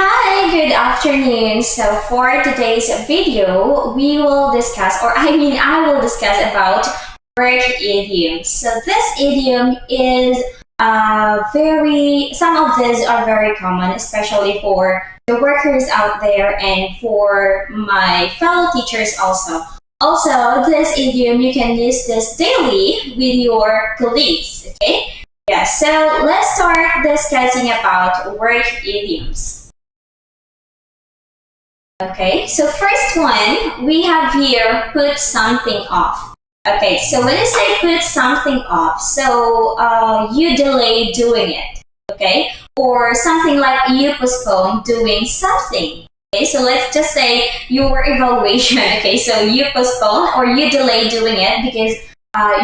Hi, good afternoon. So for today's video, we will discuss, I will discuss about work idioms. So this idiom is some of these are very common, especially for the workers out there and for my fellow teachers also. Also, this idiom, you can use this daily with your colleagues, okay? Yeah, so let's start discussing about work idioms. Okay, so first one, we have here put something off. Okay, so when I say put something off, so you delay doing it, okay? Or something like you postpone doing something. Okay, so let's just say your evaluation, okay? So you postpone or you delay doing it because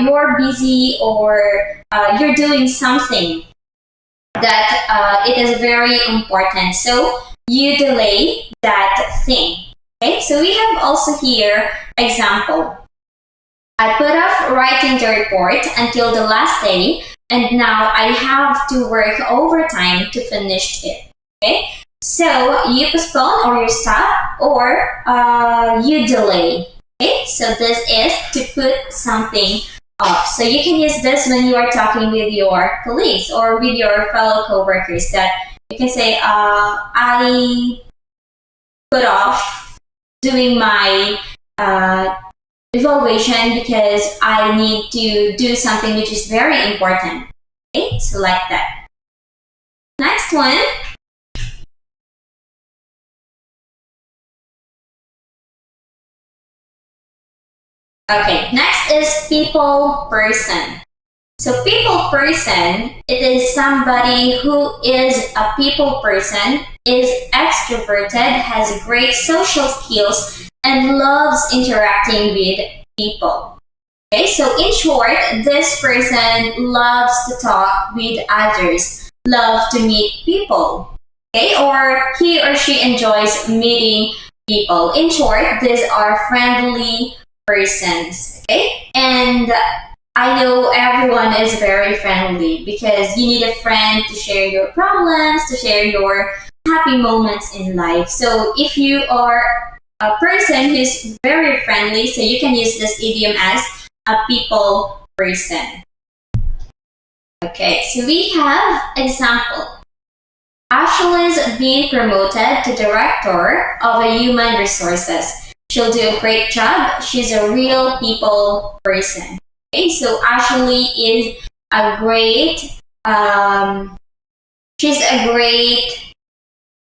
you're busy or you're doing something that it is very important. So you delay that thing. Okay, so we have also here example. I put off writing the report until the last day, and now I have to work overtime to finish it. Okay, so you postpone or you stop or you delay. Okay, so this is to put something off. So you can use this when you are talking with your colleagues or with your fellow co-workers, that you can say, I put off doing my evaluation because I need to do something which is very important. Okay, so like that. Next one. Okay, next is people person. So people person, it is somebody who is a people person, is extroverted, has great social skills, and loves interacting with people. Okay, so in short, this person loves to talk with others, loves to meet people. Okay, or he or she enjoys meeting people. In short, these are friendly persons. Okay, and I know everyone is very friendly because you need a friend to share your problems, to share your happy moments in life. So if you are a person who's very friendly, so you can use this idiom as a people person. Okay, so we have example. Ashley is being promoted to director of a human resources. She'll do a great job. She's a real people person. Okay, so Ashley is a great, she's a great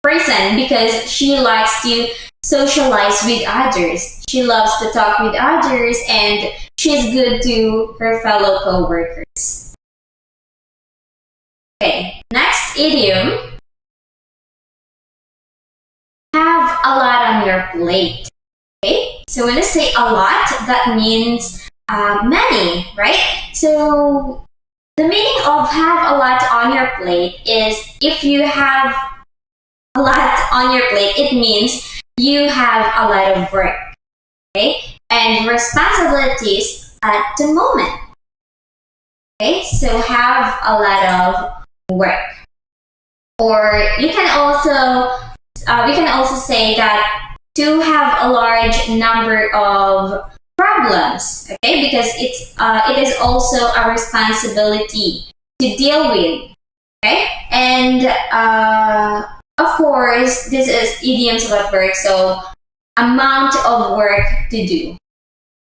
person because she likes to socialize with others. She loves to talk with others and she's good to her fellow co-workers. Okay, next idiom. Have a lot on your plate. Okay, so when I say a lot, that means many, right? So the meaning of have a lot on your plate is if you have a lot on your plate, it means you have a lot of work, okay? And responsibilities at the moment. Okay, so have a lot of work. Or you can also we can also say that to have a large number of problems, okay? Because it is also a responsibility to deal with, okay? And of course, this is idioms about work, so amount of work to do.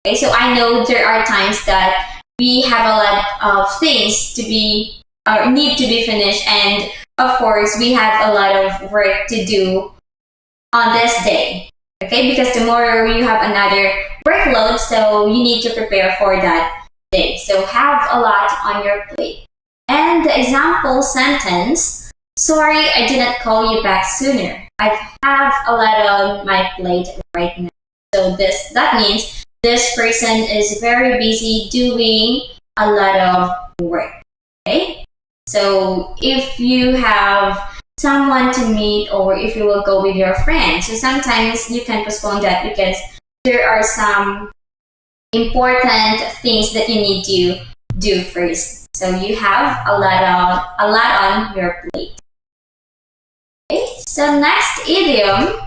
Okay, so I know there are times that we have a lot of things to be or need to be finished, and of course, we have a lot of work to do on this day. Okay, because tomorrow you have another workload, so you need to prepare for that day. So have a lot on your plate. And the example sentence, sorry I didn't call you back sooner. I have a lot on my plate right now. So that means this person is very busy doing a lot of work. Okay? So if you have someone to meet or if you will go with your friends, so sometimes you can postpone that because there are some important things that you need to do first. So you have a lot on your plate. Okay, So next idiom,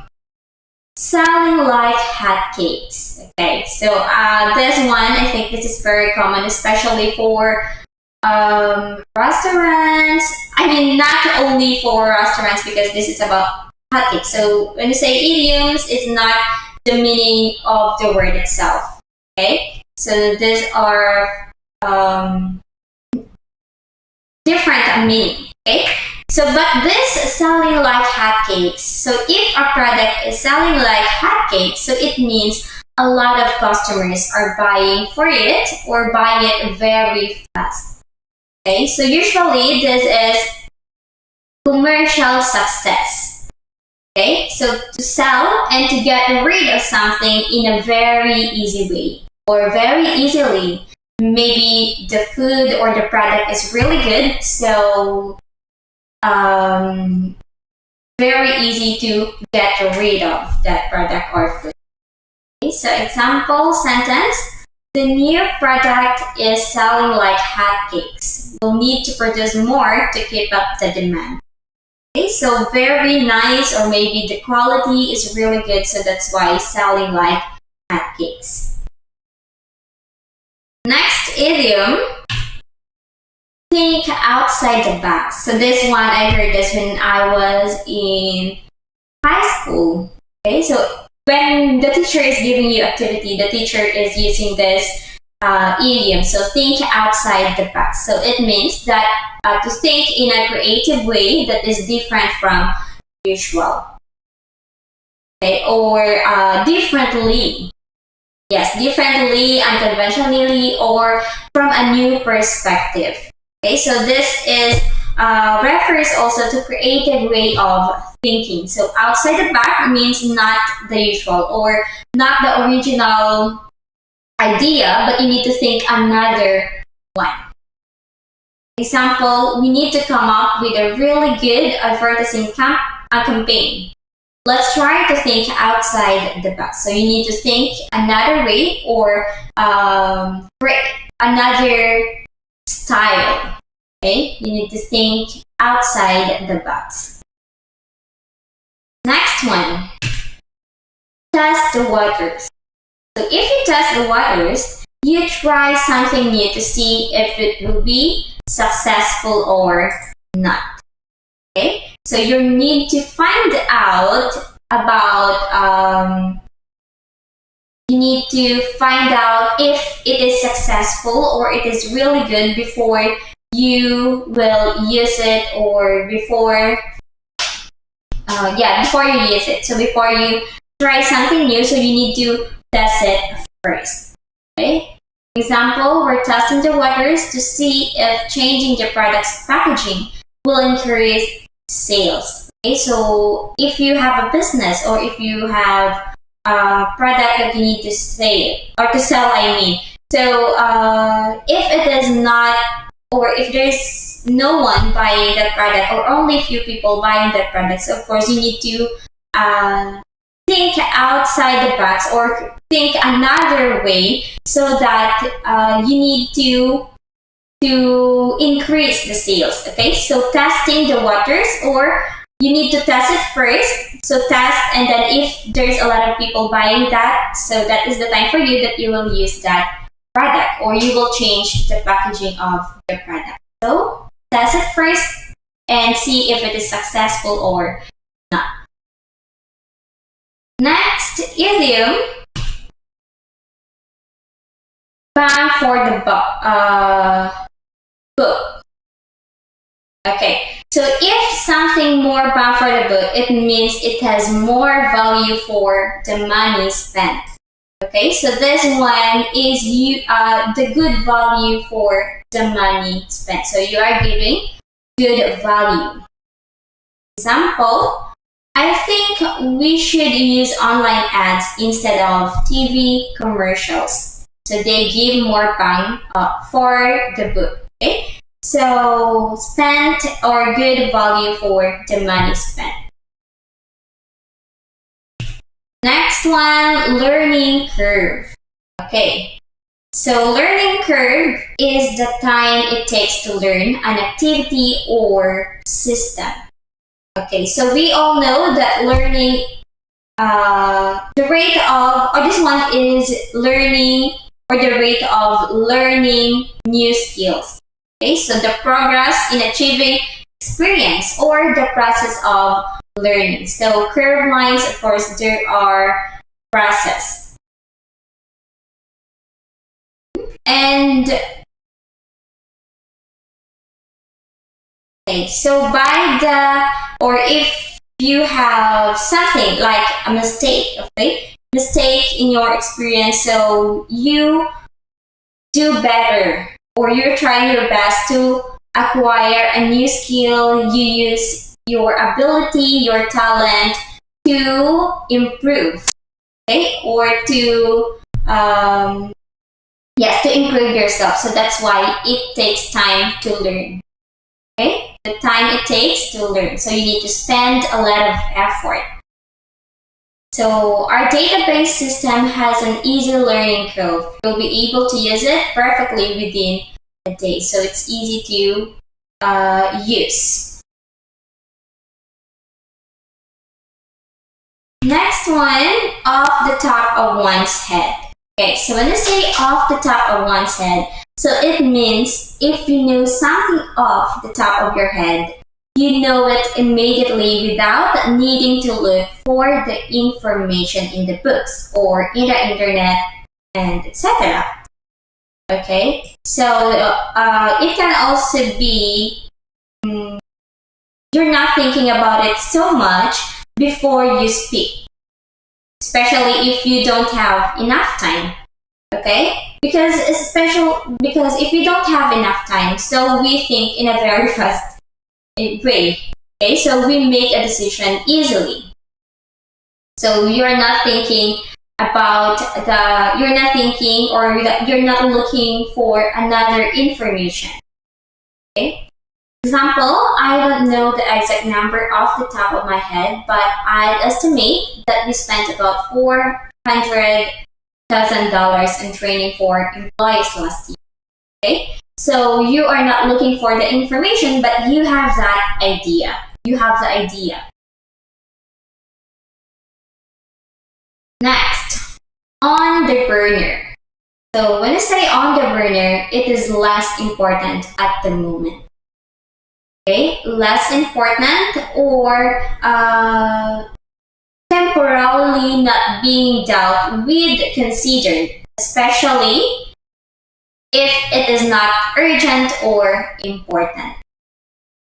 selling like hotcakes. Okay, so this one, I think this is very common, especially for restaurants. I mean, not only for restaurants, because this is about hotcakes. So when you say idioms, it's not the meaning of the word itself. Okay, so these are different meaning. Okay, so but this selling like hotcakes. So if a product is selling like hotcakes, so it means a lot of customers are buying for it or buying it very fast. Okay, so usually this is commercial success. Okay, so to sell and to get rid of something in a very easy way or very easily. Maybe the food or the product is really good, so very easy to get rid of that product or food. Okay, so example sentence, the new product is selling like hotcakes. We'll need to produce more to keep up the demand. Okay, so very nice, or maybe the quality is really good, so that's why it's selling like hotcakes. Next idiom, think outside the box. So this one, I heard this when I was in high school. Okay, so when the teacher is giving you activity, the teacher is using this idiom. So think outside the box. So it means that to think in a creative way that is different from usual. Okay, or differently. Yes, differently, unconventionally, or from a new perspective. Okay, so this is refers also to creative way of thinking. So outside the box means not the usual or not the original idea, but you need to think another one. Example, we need to come up with a really good advertising campaign. Let's try to think outside the box. So you need to think another way or another style. Okay, you need to think outside the box. Next one, test the waters. So if you test the waters, you try something new to see if it will be successful or not. Okay, so you need to find out about, you need to find out if it is successful or it is really good before you will use it, or before you use it. So before you try something new, so you need to test it first. Okay, example, we're testing the waters to see if changing the product's packaging will increase sales. Okay, so if you have a business or if you have a product that you need to sell, I mean. So if it is not, or if there's no one buying that product or only a few people buying that product, so of course you need to think outside the box or think another way, so that you need to increase the sales. Okay, so testing the waters, or you need to test it first. So test, and then if there's a lot of people buying that, so that is the time for you that you will use that product, or you will change the packaging of the product. So test it first and see if it is successful or not. Next idiom, bang for the buck. Okay, so if something more bang for the buck, it means it has more value for the money spent. Okay, so this one is the good value for the money spent. So you are giving good value. Example, I think we should use online ads instead of TV commercials. So they give more bang for the buck. Okay, so spent or good value for the money spent. Next one, learning curve. Okay, so learning curve is the time it takes to learn an activity or system. Okay, so we all know that learning, the rate of, or this one is learning, or the rate of learning new skills. Okay, so the progress in achieving experience or the process of learning. So curved lines, of course, there are process. And okay, so by the, or if you have something like a mistake, okay, mistake in your experience, so you do better, or you're trying your best to acquire a new skill, you use your ability, your talent to improve, okay, or to yes, to improve yourself. So that's why it takes time to learn. Okay, the time it takes to learn. So you need to spend a lot of effort. So our database system has an easy learning curve. You'll be able to use it perfectly within a day. So it's easy to use. Next one, off the top of one's head. Okay, so when I say off the top of one's head, so it means if you know something off the top of your head, you know it immediately without needing to look for the information in the books or in the internet and etc. Okay, so it can also be you're not thinking about it so much before you speak, especially if you don't have enough time. Okay, because if you don't have enough time, so we think in a very fast way. Okay, so we make a decision easily. So you're not thinking about you're not thinking, or you're not looking for another information. Okay. Example, I don't know the exact number off the top of my head, but I estimate that we spent about $400,000 in training for employees last year. Okay, so you are not looking for the information, but you have that idea. You have the idea. Next, on the burner. So when I say on the burner, it is less important at the moment. Okay, less important, or temporarily not being dealt with, considered, especially if it is not urgent or important.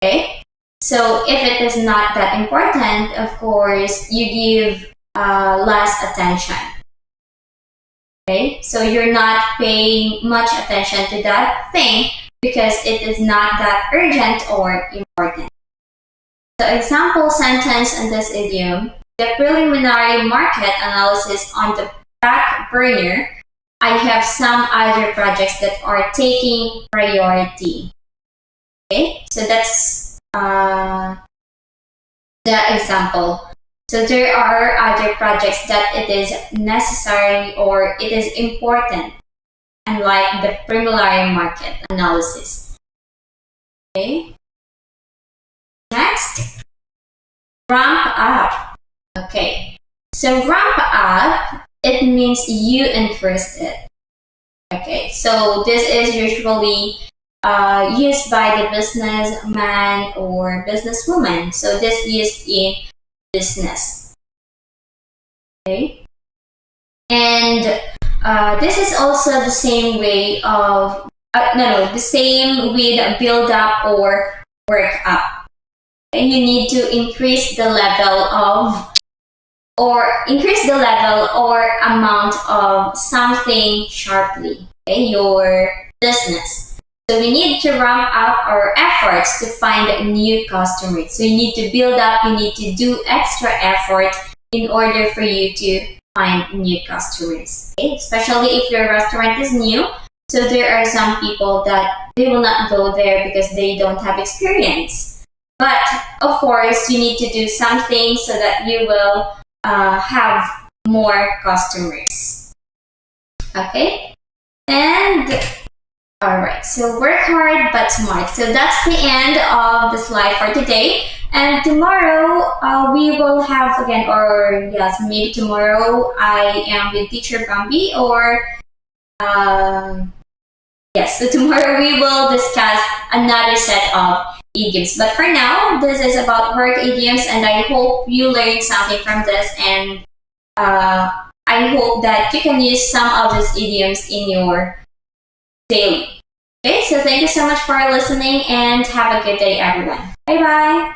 Okay, so if it is not that important, of course, you give less attention. Okay, so you're not paying much attention to that thing because it is not that urgent or important. The example sentence in this idiom: the preliminary market analysis on the back burner. I have some other projects that are taking priority. Okay, so that's the example. So there are other projects that it is necessary or it is important, unlike the preliminary market analysis. Okay. Next, ramp up. Okay, so ramp up, it means you increase it. Okay, so this is usually used by the businessman or businesswoman. So this is used in business. Okay, and this is also the same way of the same with build up or work up. Okay? You need to increase the level of or amount of something sharply. Okay, your business. So we need to ramp up our efforts to find new customers. So you need to build up, you need to do extra effort in order for you to find new customers. Okay? Especially if your restaurant is new. So there are some people that they will not go there because they don't have experience. But of course, you need to do something so that you will have more customers. Okay? And alright, so work hard but smart. So that's the end of the slide for today. And tomorrow we will have again, or yes, maybe tomorrow I am with teacher Bambi, or yes, so tomorrow we will discuss another set of idioms. But for now, this is about work idioms, and I hope you learned something from this, and I hope that you can use some of these idioms in your daily. Okay, so thank you so much for listening, and have a good day, everyone. Bye bye.